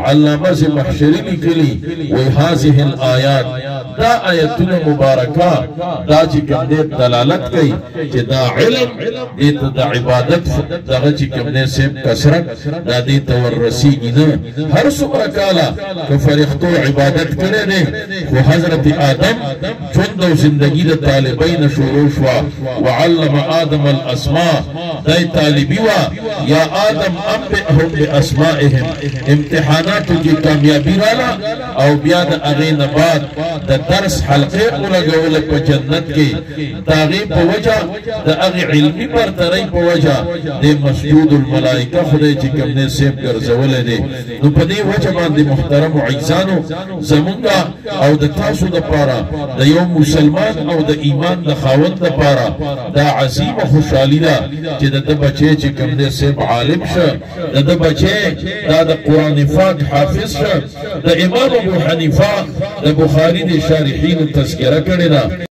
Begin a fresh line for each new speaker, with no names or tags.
علامہ سے محشری لکلی وہازه الآیات دا آیتون مبارکہ دا چکم دے دلالت کئی چی دا علم دیتا دا عبادت دا چکم دے سیب کسرت دا دیتا ورسی گینا ہر سمرکالا کفرختو عبادت کرے دے خو حضرت آدم چند و زندگی دا طالبین شروشوا وعلم آدم الاسماء دای طالبی وا یا آدم انبئهم باسمائهم امتحاناتو کی کامیابی رالا او بیاد اغین بعد دا درس حلقے اولگول پا جنت کے تاغی پا وجہ دا اغی علمی برترائی پا وجہ دے مسجود الملائکہ خدای چکم نے سیب گرزولے دے نو پا دے وجہ مان دے محترم و عیزانو زمونگا او دا تاسو دا پارا دا یوم مسلمان او دا ایمان دا خاون دا پارا دا عظیم خوشحالی دا چی دا دا بچے چکم دے سیب عالم شا دا دا بچے دا قرآن پاک حافظ شا دا امام ابو حنیفہ دا بخاری دے شارحین تذکرہ کرنے دا